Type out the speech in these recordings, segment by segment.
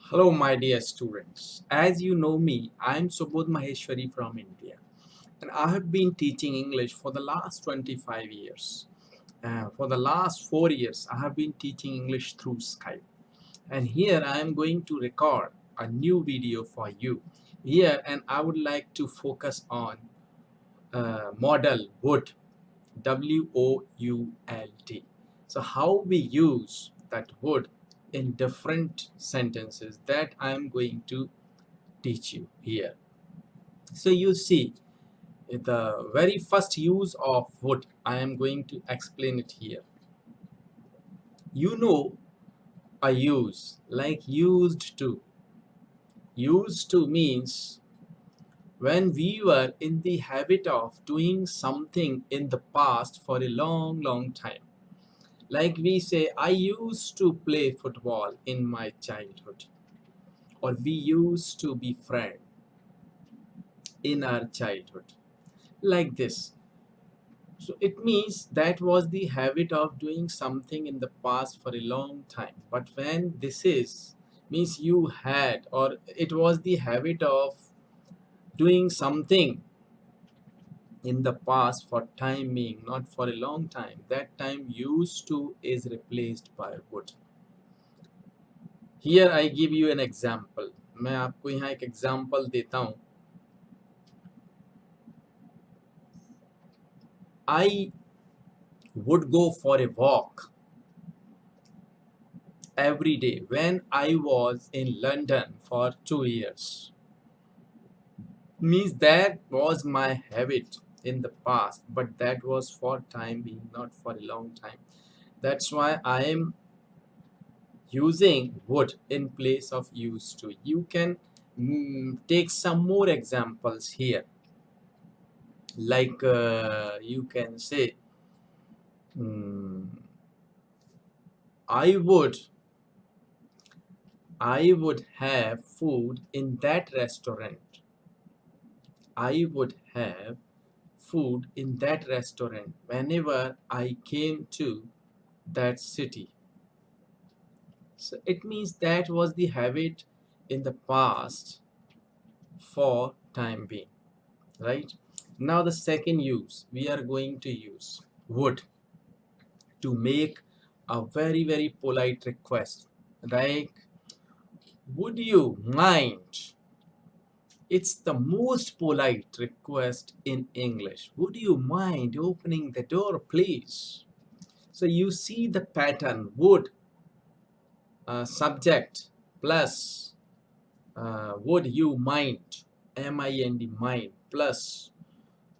Hello, my dear students. As you know me, I am Subodh Maheshwari from India, and I have been teaching English for the last 25 years. For the last 4 years, I have been teaching English through Skype. And here I am going to record a new video for you. Here, and I would like to focus on modal would, WOULD. So how we use that would in different sentences that I am going to teach you here. So you see, the very first use of would, I am going to explain it here. You know a use like used to. Used to means when we were in the habit of doing something in the past for a long time. Like we say, I used to play football in my childhood, or we used to be friends in our childhood, like this. So it means that was the habit of doing something in the past for a long time. But when this is, means you had, or it was the habit of doing something in the past for time being, not for a long time. That time used to is replaced by would. Here I give you an example. मैं आपको यहाँ एक example देता हूँ. I would go for a walk every day when I was in London for 2 years. Means that was my habit in the past, but that was for time being, not for a long time. That's why I am using would in place of used to. You can take some more examples here. Like you can say, I would have food in that restaurant. I would have food in that restaurant whenever I came to that city. So it means that was the habit in the past for time being, right? Now the second use, we are going to use would to make a very polite request, like, would you mind? It's the most polite request in English. Would you mind opening the door, please? So you see the pattern. Would, subject plus would you mind, M-I-N-D, mind, plus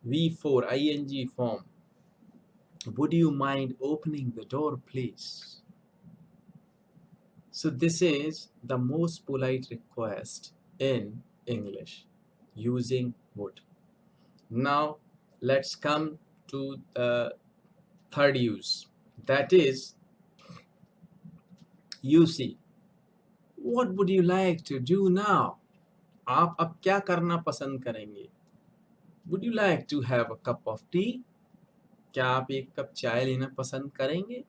V4 ing form. Would you mind opening the door, please? So this is the most polite request in English using would. Now let's come to the third use, that is you see. What would you like to do now? आप अब क्या करना पसंद करेंगे? Would you like to have a cup of tea? क्या आप एक cup चाय लेना पसंद करेंगे?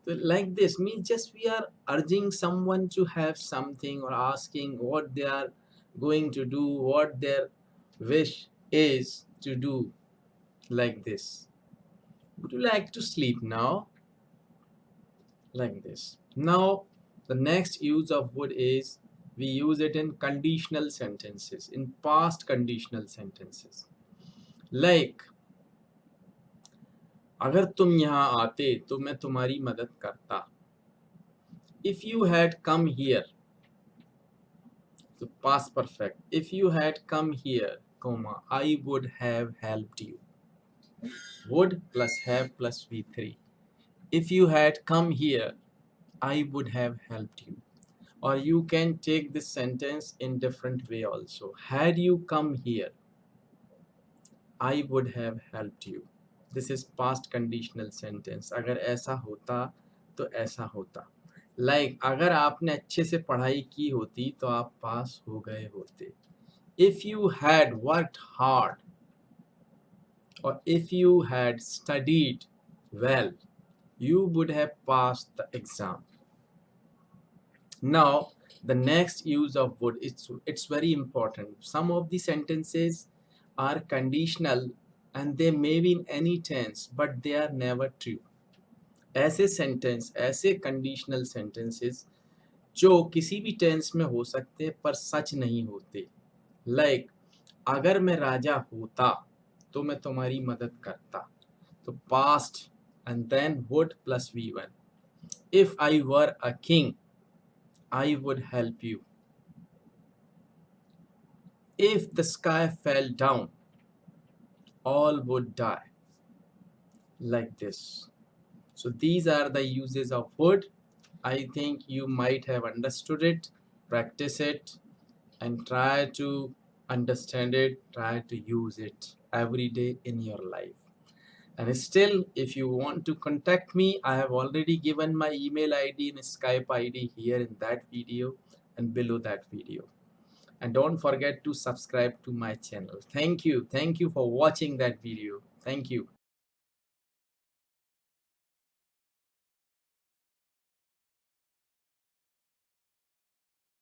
So like this means just we are urging someone to have something or asking what they are going to do, what their wish is to do, like this. Would you like to sleep now? Like this. Now the next use of would is we use it in conditional sentences, in past conditional sentences. Like, अगर तुम यहाँ आते तो मैं तुम्हारी मदद करता. If you had come here, so past perfect. If you had come here, comma, I would have helped you. Would plus have plus V3. If you had come here, I would have helped you. Or you can take this sentence in different way also. Had you come here, I would have helped you. This is past conditional sentence. अगर ऐसा होता तो ऐसा होता. Like, अगर आपने अच्छे से पढ़ाई की होती तो आप पास हो गए होते. If you had worked hard, or if you had studied well, you would have passed the exam. Now The next use of would, it's very important. Some of the sentences are conditional and they may be in any tense, but they are never true. ऐसे sentence, ऐसे conditional sentences जो किसी भी tense में हो सकते पर सच नहीं होते, लाइक अगर मैं राजा होता तो मैं तुम्हारी मदद करता, तो past and then would plus V1. If I were a king, I would help you. If the sky fell down, all would die. Like this. So these are the uses of would. I think you might have understood it, practice it, and try to understand it, try to use it every day in your life. And still, if you want to contact me, I have already given my email ID and Skype ID here in that video and below that video. And don't forget to subscribe to my channel. Thank you. Thank you for watching that video. Thank you.